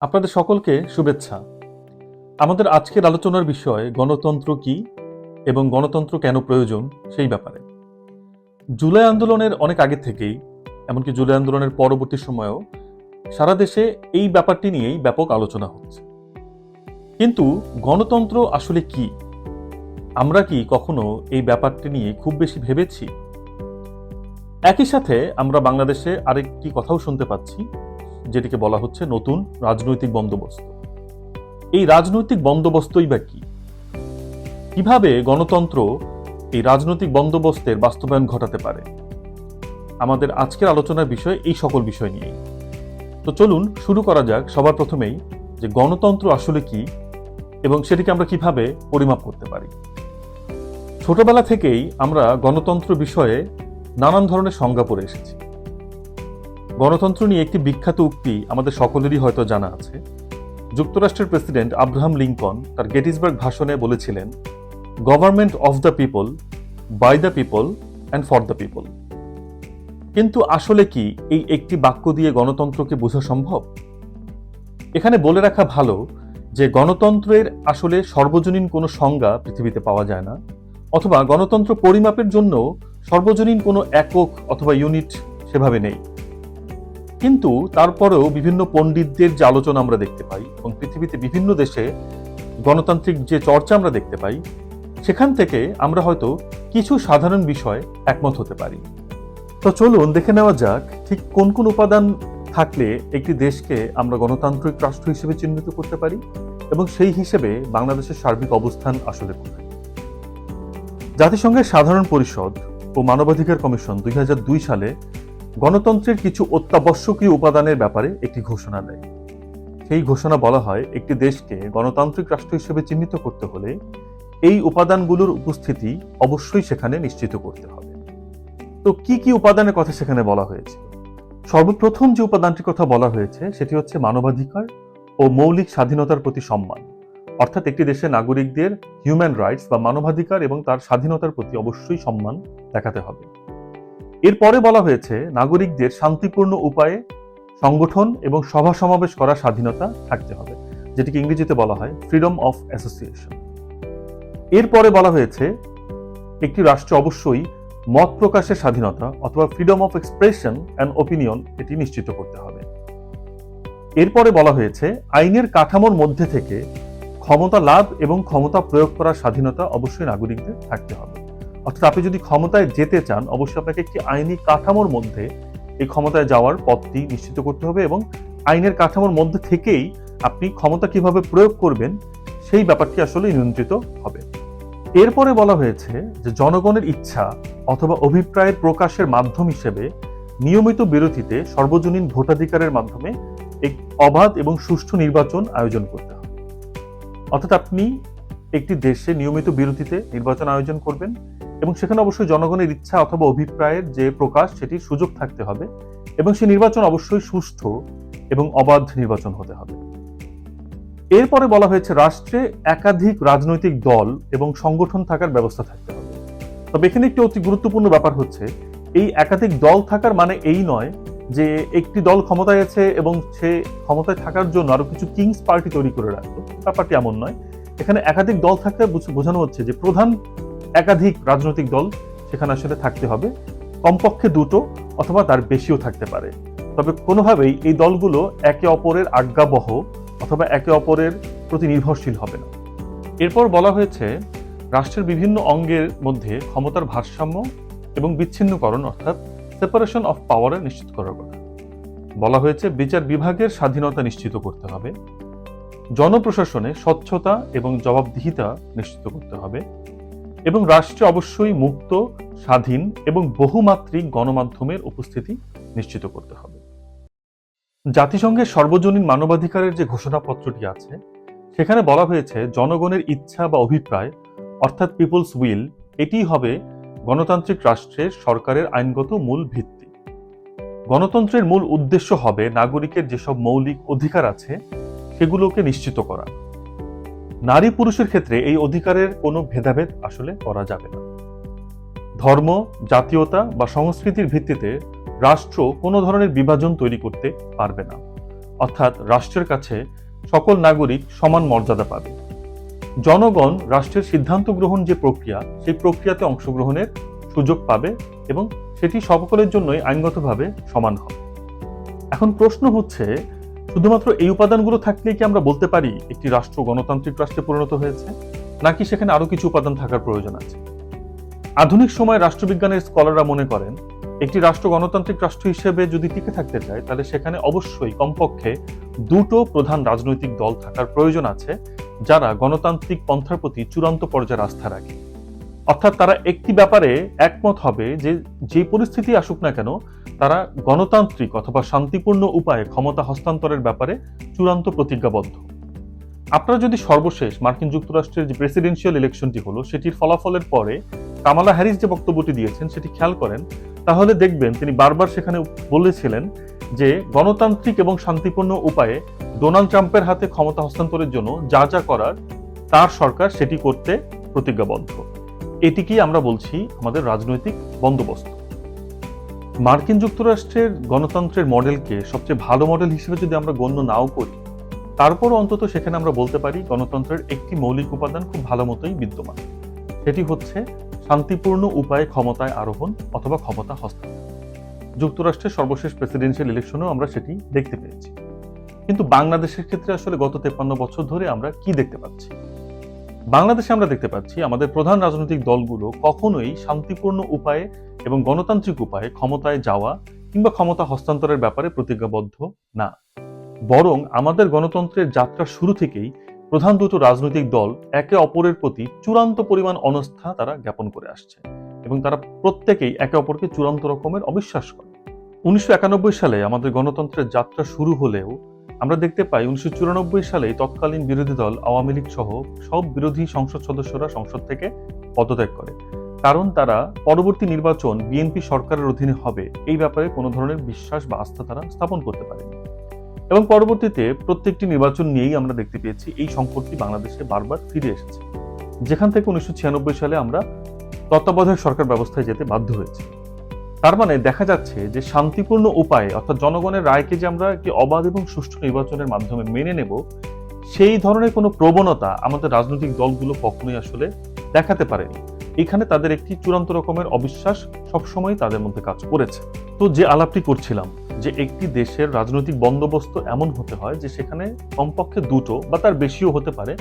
আপনাদের সকলকে শুভেচ্ছা। আমাদের আজকের আলোচনার বিষয় গণতন্ত্র কি এবং গণতন্ত্র কেন প্রয়োজন সেই ব্যাপারে। জুলাই আন্দোলনের অনেক আগে থেকেই, এমনকি জুলাই আন্দোলনের পরবর্তী সময়েও সারা দেশে এই ব্যাপারটি নিয়েই ব্যাপক আলোচনা হচ্ছে। কিন্তু গণতন্ত্র আসলে কি? আমরা কি কখনো এই ব্যাপারটি নিয়ে খুব বেশি ভেবেছি? একই সাথে আমরা বাংলাদেশে আরেকটি কথাও শুনতে পাচ্ছি, যেটিকে বলা হচ্ছে নতুন রাজনৈতিক বন্দোবস্ত। এই রাজনৈতিক বন্দোবস্তই বা কি? কিভাবে গণতন্ত্র এই রাজনৈতিক বন্দোবস্তের বাস্তবায়ন ঘটাতে পারে? আমাদের আজকের আলোচনার বিষয় এই সকল বিষয় নিয়েই। তো চলুন শুরু করা যাক সবার প্রথমেই যে গণতন্ত্র আসলে কি এবং সেটিকে আমরা কিভাবে পরিমাপ করতে পারি। ছোটবেলা থেকেই আমরা গণতন্ত্র বিষয়ে নানান ধরনের সংজ্ঞা পড়ে এসেছি। গণতন্ত্র নিয়ে একটি বিখ্যাত উক্তি আমাদের সকলেরই হয়তো জানা আছে। যুক্তরাষ্ট্রের প্রেসিডেন্ট আব্রাহাম লিঙ্কন তার গেটিসবার্গ ভাষণে বলেছিলেন, government of the people, by the people and for the people. কিন্তু আসলে কি এই একটি বাক্য দিয়ে গণতন্ত্রকে বোঝা সম্ভব? এখানে বলে রাখা ভালো যে গণতন্ত্রের আসলে সর্বজনীন কোনো সংজ্ঞা পৃথিবীতে পাওয়া যায় না, অথবা গণতন্ত্র পরিমাপের জন্য সর্বজনীন কোনো একক অথবা ইউনিট সেভাবে নেই। কিন্তু তারপরেও বিভিন্ন পণ্ডিতদের যে আলোচনা আমরা দেখতে পাই এবং পৃথিবীতে বিভিন্ন দেশে গণতান্ত্রিক যে চর্চা আমরা দেখতে পাই, সেখান থেকে আমরা হয়তো কিছু সাধারণ বিষয় একমত হতে পারি। তো চলুন দেখে নেওয়া যাক ঠিক কোন কোন উপাদান থাকলে একটি দেশকে আমরা গণতান্ত্রিক রাষ্ট্র হিসেবে চিহ্নিত করতে পারি এবং সেই হিসেবে বাংলাদেশের সার্বিক অবস্থান আসলে কোথায়। জাতিসংঘের সাধারণ পরিষদ ও মানবাধিকার কমিশন 2002 সালে গণতন্ত্রের কিছু অত্যাবশ্যকীয় উপাদানের ব্যাপারে একটি ঘোষণা দেয়। সেই ঘোষণা বলা হয়, একটি দেশকে গণতান্ত্রিক রাষ্ট্র হিসেবে চিহ্নিত করতে হলে এই উপাদানগুলোর উপস্থিতি অবশ্যই সেখানে নিশ্চিত করতে হবে। তো কি কি উপাদানের কথা সেখানে বলা হয়েছে? সর্বপ্রথম যে উপাদানটির কথা বলা হয়েছে সেটি হচ্ছে মানবাধিকার ও মৌলিক স্বাধীনতার প্রতি সম্মান। অর্থাৎ একটি দেশের নাগরিকদের হিউম্যান রাইটস বা মানবাধিকার এবং তার স্বাধীনতার প্রতি অবশ্যই সম্মান দেখাতে হবে। এরপরে বলা হয়েছে নাগরিকদের শান্তিপূর্ণ উপায়ে সংগঠন এবং সভা সমাবেশ করার স্বাধীনতা থাকতে হবে, যেটিকে ইংরেজিতে বলা হয় ফ্রিডম অফ অ্যাসোসিয়েশন। এরপরে বলা হয়েছে একটি রাষ্ট্র অবশ্যই মত প্রকাশের স্বাধীনতা অথবা freedom of expression and opinion এটি নিশ্চিত করতে হবে। এরপরে বলা হয়েছে আইনের কাঠামোর মধ্যে থেকে ক্ষমতা লাভ এবং ক্ষমতা প্রয়োগ করার স্বাধীনতা অবশ্যই নাগরিকদের থাকতে হবে। অর্থাৎ আপনি যদি ক্ষমতায় যেতে চান, অবশ্যই আপনাকে একটি আইনি কাঠামোর মধ্যে এই ক্ষমতায় যাওয়ার পথটি নিশ্চিত করতে হবে এবং আইনের কাঠামোর মধ্যে থেকেই আপনি ক্ষমতা কিভাবে প্রয়োগ করবেন সেই ব্যাপারটি আসলে নিয়ন্ত্রিত হবে। এরপরে বলা হয়েছে যে জনগণের ইচ্ছা অথবা অভিপ্রায়ের প্রকাশের মাধ্যম হিসেবে নিয়মিত বিরতিতে সর্বজনীন ভোটাধিকারের মাধ্যমে এক অবাধ এবং সুষ্ঠু নির্বাচন আয়োজন করতে হবে। অর্থাৎ আপনি একটি দেশে নিয়মিত বিরতিতে নির্বাচন আয়োজন করবেন এবং সেখানে অবশ্যই জনগণের ইচ্ছা অথবা অভিপ্রায়ের যে প্রকাশ সেটির সুযোগ থাকতে হবে এবং সেই নির্বাচন অবশ্যই সুষ্ঠু এবং অবাধ নির্বাচন হতে হবে। এরপরে বলা হয়েছে রাষ্ট্রে একাধিক রাজনৈতিক দল এবং সংগঠন থাকার ব্যবস্থা থাকতে হবে। তবে এখানে একটি অতি গুরুত্বপূর্ণ ব্যাপার হচ্ছে, এই একাধিক দল থাকার মানে এই নয় যে একটি দল ক্ষমতায় আছে এবং সে ক্ষমতায় থাকার জন্য আরো কিছু কিংস পার্টি তৈরি করে রাখলো, ব্যাপারটি এমন নয়। এখানে একাধিক দল থাকতে বোঝানো হচ্ছে যে প্রধান একাধিক রাজনৈতিক দল সেখানে আসলে থাকতে হবে, কমপক্ষে দুটো অথবা তার বেশিও থাকতে পারে। তবে কোনোভাবেই এই দলগুলো একে অপরের আজ্ঞাবহ অথবা একে অপরের প্রতি নির্ভরশীল হবে না। এরপর বলা হয়েছে রাষ্ট্রের বিভিন্ন অঙ্গের মধ্যে ক্ষমতার ভারসাম্য এবং বিচ্ছিন্নকরণ অর্থাৎ সেপারেশন অফ পাওয়ার নিশ্চিত করার কথা বলা হয়েছে। বিচার বিভাগের স্বাধীনতা নিশ্চিত করতে হবে, জনপ্রশাসনে স্বচ্ছতা এবং জবাবদিহিতা নিশ্চিত করতে হবে এবং রাষ্ট্রে অবশ্যই মুক্ত, স্বাধীন এবং বহুমাত্রিক গণমাধ্যমের উপস্থিতি নিশ্চিত করতে হবে। জাতিসংঘের সর্বজনীন মানবাধিকারের যে ঘোষণাপত্রটি আছে সেখানে বলা হয়েছে জনগণের ইচ্ছা বা অভিপ্রায় অর্থাৎ পিপলস উইল এটিই হবে গণতান্ত্রিক রাষ্ট্রের সরকারের আইনগত মূল ভিত্তি। গণতন্ত্রের মূল উদ্দেশ্য হবে নাগরিকের যেসব মৌলিক অধিকার আছে সেগুলোকে নিশ্চিত করা। নারী পুরুষের ক্ষেত্রে এই অধিকারের কোনো ভেদাভেদ আসলে করা যাবে না। ধর্ম, জাতীয়তা বা সংস্কৃতির ভিত্তিতে রাষ্ট্র কোনো ধরনের বিভাজন তৈরি করতে পারবে না। অর্থাৎ রাষ্ট্রের কাছে সকল নাগরিক সমান মর্যাদা পাবে। জনগণ রাষ্ট্রের সিদ্ধান্ত গ্রহণ যে প্রক্রিয়া, সেই প্রক্রিয়াতে অংশগ্রহণের সুযোগ পাবে এবং সেটি সকলের জন্যই আইনগতভাবে সমান হবে। এখন প্রশ্ন হচ্ছে, শুধুমাত্র এই উপাদানগুলো থাকলেই কি আমরা বলতে পারি একটি রাষ্ট্র গণতান্ত্রিক রাষ্ট্রে পরিণত হয়েছে, নাকি সেখানে আরো কিছু উপাদান থাকার প্রয়োজন আছে? আধুনিক সময়ে রাষ্ট্রবিজ্ঞানের স্কলাররা মনে করেন, একটি রাষ্ট্র গণতান্ত্রিক রাষ্ট্র হিসেবে যদি টিকে থাকতে চায়, তাহলে সেখানে অবশ্যই কমপক্ষে দুটো প্রধান রাজনৈতিক দল থাকার প্রয়োজন আছে, যারা গণতান্ত্রিক পন্থার প্রতি চূড়ান্ত পর্যায়ে আস্থা রাখে। অর্থাৎ তারা একটি ব্যাপারে একমত হবে যে পরিস্থিতি আসুক না কেন, তারা গণতান্ত্রিক অথবা শান্তিপূর্ণ উপায়ে ক্ষমতা হস্তান্তরের ব্যাপারে চূড়ান্ত প্রতিজ্ঞাবদ্ধ। আপনারা যদি সর্বশেষ মার্কিন যুক্তরাষ্ট্রের যে প্রেসিডেন্সিয়াল ইলেকশনটি হলো, সেটির ফলাফলের পরে কামালা হ্যারিস যে বক্তব্যটি দিয়েছেন সেটি খেয়াল করেন, তাহলে দেখবেন তিনি বারবার সেখানে বলেছিলেন যে গণতান্ত্রিক এবং শান্তিপূর্ণ উপায়ে ডোনাল্ড ট্রাম্পের হাতে ক্ষমতা হস্তান্তরের জন্য যা যা করার তার সরকার সেটি করতে প্রতিজ্ঞাবদ্ধ। এটিকেই আমরা বলছি আমাদের রাজনৈতিক বন্দোবস্ত। মার্কিন যুক্তরাষ্ট্রের গণতন্ত্রের মডেলকে সবচেয়ে ভালো মডেল হিসেবে যদি আমরা গণ্য নাও করি, তারপরও অন্তত সেখানে আমরা বলতে পারি গণতন্ত্রের একটি মৌলিক উপাদান খুব ভালো মতোই বিদ্যমান। সেটি হচ্ছে শান্তিপূর্ণ উপায়ে ক্ষমতায় আরোহণ অথবা ক্ষমতা হস্তান্তর। যুক্তরাষ্ট্রের সর্বশেষ প্রেসিডেন্সিয়াল ইলেকশনেও আমরা সেটি দেখতে পেয়েছি। কিন্তু বাংলাদেশের ক্ষেত্রে আসলে গত 53 বছর ধরে আমরা কি দেখতে পাচ্ছি? বাংলাদেশে আমরা দেখতে পাচ্ছি আমাদের প্রধান রাজনৈতিক দলগুলো কখনোই শান্তিপূর্ণ উপায়ে এবং গণতান্ত্রিক উপায়ে ক্ষমতায় যাওয়া কিংবা ক্ষমতা হস্তান্তরের ব্যাপারে প্রতিজ্ঞাবদ্ধ না। বরং আমাদের গণতন্ত্রের যাত্রা শুরু থেকেই প্রধান দুটো রাজনৈতিক দল একে অপরের প্রতি চূড়ান্ত পরিমাণ অনাস্থা তারা জ্ঞাপন করে আসছে এবং তারা প্রত্যেকেই একে অপরকে চূড়ান্ত রকমের অবিশ্বাস করে। 1991 সালে আমাদের গণতন্ত্রের যাত্রা শুরু হলেও আমরা দেখতে পাই 1994 সালে তৎকালীন বিরোধী দল আওয়ামী লীগ সহ সব বিরোধী সংসদ সদস্যরা সংসদ থেকে পদত্যাগ করে, কারণ তারা পরবর্তী নির্বাচন বিএনপি সরকারের অধীনে হবে এই ব্যাপারে কোনো ধরনের বিশ্বাস বা আস্থা তারা স্থাপন করতে পারেনি। এবং পরবর্তীতে প্রত্যেকটি নির্বাচন নিয়েই আমরা দেখতে পেয়েছি এই সংকটটি বাংলাদেশে বারবার ফিরে এসেছে, যেখান থেকে 1996 সালে আমরা তত্ত্বাবধায়ক সরকার ব্যবস্থায় যেতে বাধ্য হয়েছি। তার মানে দেখা যাচ্ছে যে শান্তিপূর্ণ উপায়ে অর্থাৎ জনগণের রায়কে যে আমরা একটি অবাধ এবং সুষ্ঠু নির্বাচনের মাধ্যমে মেনে নেব, সেই ধরনের কোনো প্রবণতা আমাদের রাজনৈতিক দলগুলো কখনোই আসলে দেখাতে পারেনি। এখানে তাদের একটি চূড়ান্ত রকমের অবিশ্বাস সবসময় তাদের মধ্যে কাজ করেছে। তো যে আলাপটি করছিলাম যে একটি দেশের রাজনৈতিক বন্দোবস্ত এমন হতে হয় যে সেখানে কমপক্ষে দুটো বা তার বেশিও হতে পারে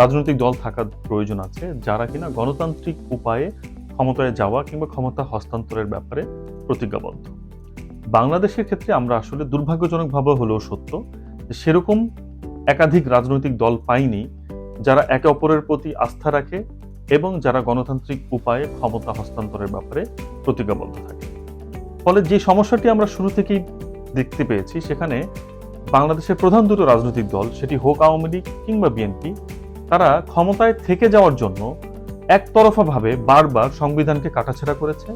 রাজনৈতিক দল থাকার প্রয়োজন আছে, যারা কিনা গণতান্ত্রিক উপায়ে ক্ষমতায় যাওয়া কিংবা ক্ষমতা হস্তান্তরের ব্যাপারে প্রতিজ্ঞাবদ্ধ। বাংলাদেশের ক্ষেত্রে আমরা আসলে দুর্ভাগ্যজনকভাবে হলেও সত্য যে সেরকম একাধিক রাজনৈতিক দল পাইনি যারা একে অপরের প্রতি আস্থা রাখে এবং যারা গণতান্ত্রিক উপায়ে ক্ষমতা হস্তান্তরের ব্যাপারে প্রতিজ্ঞাবদ্ধ থাকে। ফলে যে সমস্যাটি আমরা শুরু থেকেই দেখতে পেয়েছি, সেখানে বাংলাদেশের প্রধান দুটো রাজনৈতিক দল, সেটি হোক আওয়ামী লীগ কিংবা বিএনপি, তারা ক্ষমতায় থেকে যাওয়ার জন্য একতরফাভাবে বারবার সংবিধানকে কাটাছেঁড়া করেছে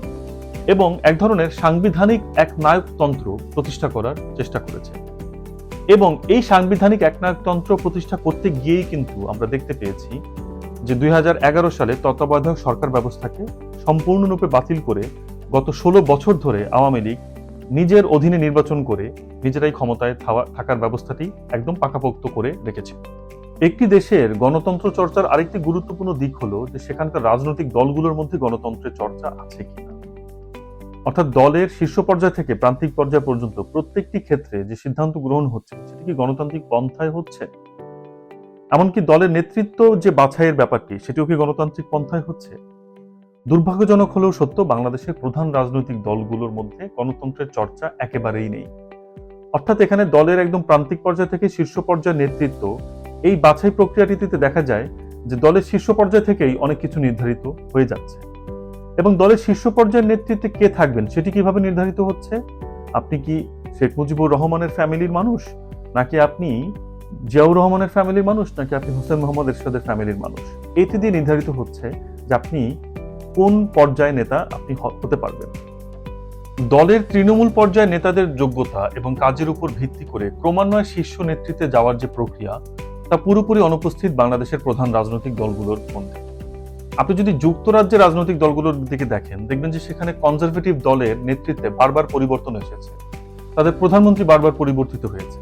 এবং এক ধরনের সাংবিধানিক একনায়কতন্ত্র প্রতিষ্ঠা করার চেষ্টা করেছে। এবং এই সাংবিধানিক একনায়কতন্ত্র প্রতিষ্ঠা করতে গিয়েই কিন্তু আমরা দেখতে পেয়েছি যে 2011 সালে তত্ত্বাবধায়ক সরকার ব্যবস্থাকে সম্পূর্ণরূপে বাতিল করে গত 16 বছর ধরে আওয়ামী লীগ নিজের অধীনে নির্বাচন করে নিজেরাই ক্ষমতায় থাকার ব্যবস্থাটি একদম পাকাপোক্ত করে রেখেছে। একটি দেশের গণতন্ত্র চর্চার আরেকটি গুরুত্বপূর্ণ দিক হলো যে সেখানকার রাজনৈতিক দলগুলোর মধ্যে গণতন্ত্রের চর্চা আছে কিনা। অর্থাৎ দলের শীর্ষ পর্যায় থেকে প্রান্তিক পর্যায় পর্যন্ত প্রত্যেকটি ক্ষেত্রে যে সিদ্ধান্ত গ্রহণ হচ্ছে সেটি কি গণতান্ত্রিক পন্থায় হচ্ছে? এমনকি দলের নেতৃত্ব যে বাছাইয়ের ব্যাপারটি সেটিও কি গণতান্ত্রিক পন্থায় হচ্ছে? দুর্ভাগ্যজনক হলেও সত্য, বাংলাদেশের প্রধান রাজনৈতিক দলগুলোর মধ্যে গণতন্ত্রের চর্চা একেবারেই নেই। অর্থাৎ এখানে দলের একদম প্রান্তিক পর্যায় থেকে শীর্ষ পর্যায়ের নেতৃত্ব, এই বাছাই প্রক্রিয়াটিতে দেখা যায় যে দলের শীর্ষ পর্যায় থেকেই অনেক কিছু নির্ধারিত হয়ে যাচ্ছে। এবং দলের শীর্ষ পর্যায়ের নেতৃত্বে কে থাকবেন সেটি কিভাবে নির্ধারিত হচ্ছে? আপনি কি শেখ মুজিবুর রহমানের ফ্যামিলির মানুষ, নাকি আপনি জিয়াউর রহমানের ফ্যামিলির মানুষ, নাকি আপনি হোসেন মোহাম্মদ এরশাদের ফ্যামিলির মানুষ? এটি দিয়ে নির্ধারিত হচ্ছে যে আপনি কোন পর্যায়ে নেতা আপনি হতে পারবেন। দলের তৃণমূল পর্যায়ে নেতাদের যোগ্যতা এবং কাজের উপর ভিত্তি করে ক্রমান্বয়ে শীর্ষ নেতৃত্বে যাওয়ার যে প্রক্রিয়া, তা পুরোপুরি অনুপস্থিত বাংলাদেশের প্রধান রাজনৈতিক দলগুলোর মধ্যে। আপনি যদি যুক্তরাজ্যের রাজনৈতিক দলগুলোর দিকে দেখেন, দেখবেন যে সেখানে কনজারভেটিভ দলের নেতৃত্বে বারবার পরিবর্তন এসেছে, তাদের প্রধানমন্ত্রী বারবার পরিবর্তিত হয়েছে।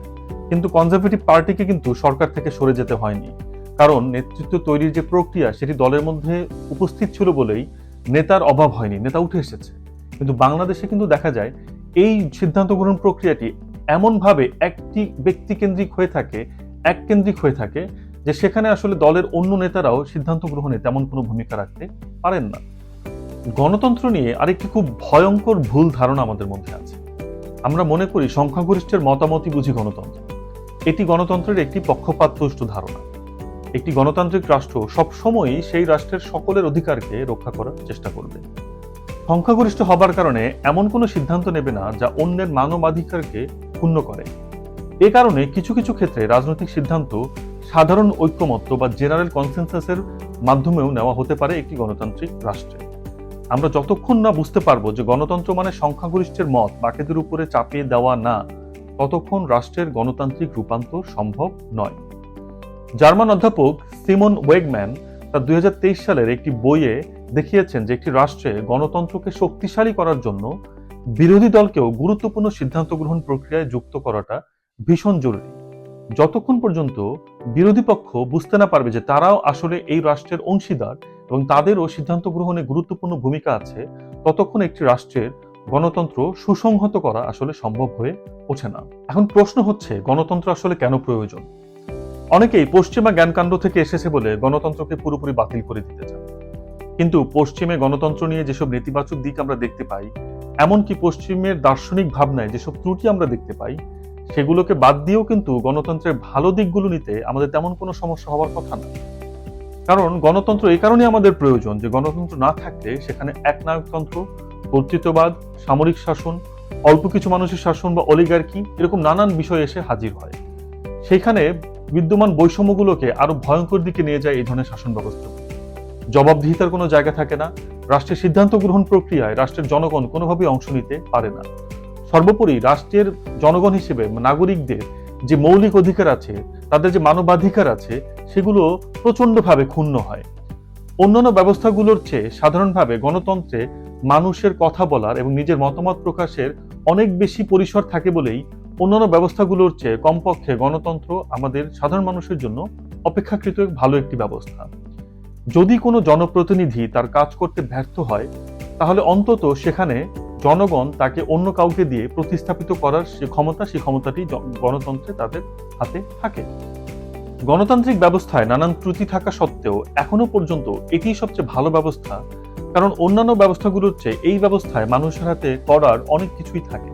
কিন্তু কনজারভেটিভ পার্টিকে কিন্তু সরকার থেকে সরে যেতে হয়নি, কারণ নেতৃত্ব তৈরির যে প্রক্রিয়া সেটি দলের মধ্যে উপস্থিত ছিল বলেই নেতার অভাব হয়নি, নেতা উঠে এসেছে। কিন্তু বাংলাদেশে কিন্তু দেখা যায় এই সিদ্ধান্ত গ্রহণ প্রক্রিয়াটি এমনভাবে একটি ব্যক্তিকেন্দ্রিক হয়ে থাকে, এককেন্দ্রিক হয়ে থাকে, যে সেখানে আসলে দলের অন্য নেতারাও সিদ্ধান্ত গ্রহণে তেমন কোনো ভূমিকা রাখতে পারেন না। গণতন্ত্র নিয়ে আরেকটি খুব ভয়ঙ্কর ভুল ধারণা আমাদের মধ্যে আছে। আমরা মনে করি সংখ্যাগরিষ্ঠের মতামতই বুঝি গণতন্ত্র। এটি গণতন্ত্রের একটি পক্ষপাতদুষ্ট ধারণা। একটি গণতান্ত্রিক রাষ্ট্র সবসময়ই সেই রাষ্ট্রের সকলের অধিকারকে রক্ষা করার চেষ্টা করবে। সংখ্যাগরিষ্ঠ হবার কারণে এমন কোনো সিদ্ধান্ত নেবে না যা অন্যের মানবাধিকারকে ক্ষুণ্ণ করে। এ কারণে কিছু কিছু ক্ষেত্রে রাজনৈতিক সিদ্ধান্ত সাধারণ ঐক্যমত্য বা জেনারেল কনসেনসাসের মাধ্যমেও নেওয়া হতে পারে একটি গণতান্ত্রিক রাষ্ট্রে। আমরা যতক্ষণ না বুঝতে পারবো যে গণতন্ত্র মানে সংখ্যাগরিষ্ঠের মত বাকিদের উপরে চাপিয়ে দেওয়া না, ততক্ষণ রাষ্ট্রের গণতান্ত্রিক রূপান্তর সম্ভব নয়। জার্মান অধ্যাপক সিমন ওয়েগম্যান তার 2023 সালের একটি বইয়ে দেখিয়েছেন যে একটি রাষ্ট্রে গণতন্ত্রকে শক্তিশালী করার জন্য বিরোধী দলকেও গুরুত্বপূর্ণ সিদ্ধান্ত গ্রহণ প্রক্রিয়ায় যুক্ত করাটা ভীষণ জরুরি। যতক্ষণ পর্যন্ত বিরোধী পক্ষ বুঝতে না পারবে যে তারাও আসলে এই রাষ্ট্রের অংশীদার এবং তাদেরও সিদ্ধান্ত গ্রহণে গুরুত্বপূর্ণ ভূমিকা আছে, ততক্ষণ একটি রাষ্ট্রের গণতন্ত্র সুসংহত করা আসলে সম্ভব হয়ে ওঠে না। এখন প্রশ্ন হচ্ছে, গণতন্ত্র আসলে কেন প্রয়োজন? অনেকেই পশ্চিমা জ্ঞানকাণ্ড থেকে এসেছে বলে গণতন্ত্রকে পুরোপুরি বাতিল করে দিতে চান। কিন্তু পশ্চিমে গণতন্ত্র নিয়ে যেসব নেতিবাচক দিক আমরা দেখতে পাই, এমনকি পশ্চিমের দার্শনিক ভাবনায় যেসব ত্রুটি আমরা দেখতে পাই, সেগুলোকে বাদ দিয়েও কিন্তু গণতন্ত্রের ভালো দিকগুলো নিতে আমাদের তেমন কোনো সমস্যা হওয়ার কথা না। কারণ গণতন্ত্র এই কারণে আমাদের প্রয়োজন যে গণতন্ত্র না থাকলে সেখানে একনায়কতন্ত্র, কর্তৃত্ববাদ, সামরিক শাসন, অল্প কিছু মানুষের শাসন বা অলিগার্কি এরকম নানান বিষয় এসে হাজির হয়। সেখানে বিদ্যমান বৈষম্যগুলোকে আরো ভয়ঙ্কর দিকে নিয়ে যায় এই ধরনের শাসন ব্যবস্থা। জবাবদিহিতার কোনো জায়গা থাকে না, রাষ্ট্রের সিদ্ধান্ত গ্রহণ প্রক্রিয়ায় রাষ্ট্রের জনগণ কোনোভাবেই অংশ নিতে পারে না। সর্বোপরি রাষ্ট্রের জনগণ হিসেবে নাগরিকদের যে মৌলিক অধিকার আছে, তাদের যে মানবাধিকার আছে, সেগুলো প্রচন্ডভাবে ক্ষুণ্ণ হয়। অন্যান্য ব্যবস্থাগুলোর চেয়ে সাধারণভাবে গণতন্ত্রে মানুষের কথা বলার এবং নিজের মতামত প্রকাশের অনেক বেশি পরিসর থাকে বলেই অন্যান্য ব্যবস্থাগুলোর চেয়ে কমপক্ষে গণতন্ত্র আমাদের সাধারণ মানুষের জন্য অপেক্ষাকৃত ভালো একটি ব্যবস্থা। যদি কোনো জনপ্রতিনিধি তার কাজ করতে ব্যর্থ হয়, তাহলে অন্তত সেখানে জনগণ তাকে অন্য কাউকে দিয়ে প্রতিস্থাপিত করার সেই ক্ষমতাটি গণতন্ত্রে তাদের হাতে থাকে। গণতান্ত্রিক ব্যবস্থায় নানান ত্রুটি থাকা সত্ত্বেও এখনো পর্যন্ত এটিই সবচেয়ে ভালো ব্যবস্থা, কারণ অন্যান্য ব্যবস্থাগুলোর চেয়ে এই ব্যবস্থায় মানুষের হাতে করার অনেক কিছুই থাকে,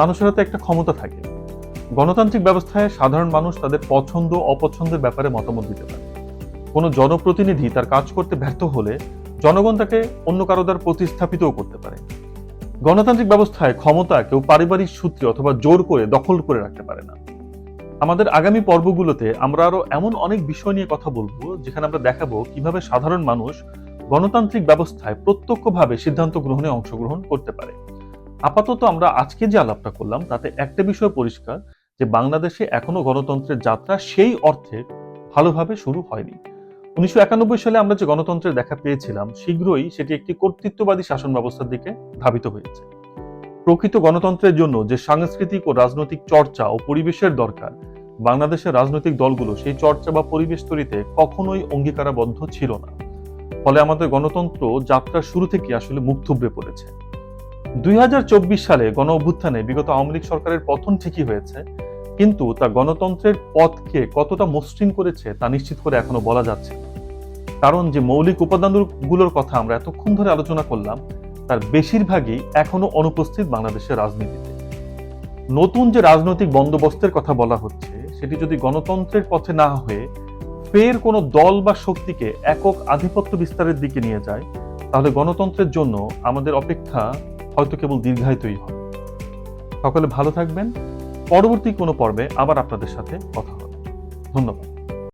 মানুষের হাতে একটা ক্ষমতা থাকে। গণতান্ত্রিক ব্যবস্থায় সাধারণ মানুষ তাদের পছন্দ অপছন্দের ব্যাপারে মতামত দিতে পারে। কোনো জনপ্রতিনিধি তার কাজ করতে ব্যর্থ হলে জনগণ তাকে অন্য কারো দ্বারা প্রতিস্থাপিতও করতে পারে। গণতান্ত্রিক ব্যবস্থায় ক্ষমতা কেউ পারিবারিক সূত্রে অথবা জোর করে দখল করে রাখতে পারে না। আমাদের আগামী পর্বগুলোতে আমরা আরো এমন অনেক বিষয় নিয়ে কথা বলবো, যেখানে আমরা দেখাবো কিভাবে সাধারণ মানুষ গণতান্ত্রিক ব্যবস্থায় প্রত্যক্ষভাবে সিদ্ধান্ত গ্রহণে অংশগ্রহণ করতে পারে। আপাতত আমরা আজকে যে আলাপটা করলাম তাতে একটা বিষয় পরিষ্কার, যে বাংলাদেশে এখনো গণতন্ত্রের যাত্রা সেই অর্থে ভালোভাবে শুরু হয়নি। 1991 সালে আমরা যে গণতন্ত্রের দেখা পেয়েছিলাম, শীঘ্রই সেটি একটি কর্তৃত্ববাদী শাসন ব্যবস্থার দিকে ধাবিত হয়েছে। প্রকৃত গণতন্ত্রের জন্য যে সাংস্কৃতিক ও রাজনৈতিক চর্চা ও পরিবেশের দরকার, বাংলাদেশের রাজনৈতিক দলগুলো সেই চর্চা বা পরিবেশ তৈরিতে কখনোই অঙ্গীকারাবদ্ধ ছিল না। ফলে আমাদের গণতন্ত্র যাত্রার শুরু থেকে আসলে মুখ থুবড়ে পড়েছে। 2024 সালে গণ অভ্যুত্থানে বিগত আওয়ামী লীগ সরকারের পতন ঠিকই হয়েছে, কিন্তু তা গণতন্ত্রের পথকে কতটা মসৃণ করেছে তা নিশ্চিত করে এখনো বলা যাচ্ছে না। কারণ যে মৌলিক উপাদানগুলোর কথা আমরা এতক্ষণ ধরে আলোচনা করলাম, তার বেশিরভাগই এখনো অনুপস্থিত বাংলাদেশের রাজনীতিতে। নতুন যে রাজনৈতিক বন্দোবস্তের কথা বলা হচ্ছে, সেটি যদি গণতন্ত্রের পথে না হয়ে ফের কোনো দল বা শক্তিকে একক আধিপত্য বিস্তারের দিকে নিয়ে যায়, তাহলে গণতন্ত্রের জন্য আমাদের অপেক্ষা হয়তো কেবল দীর্ঘায়িতই হবে। সকলে ভালো থাকবেন। পরবর্তী কোনো পর্বে আবার আপনাদের সাথে কথা হবে। ধন্যবাদ।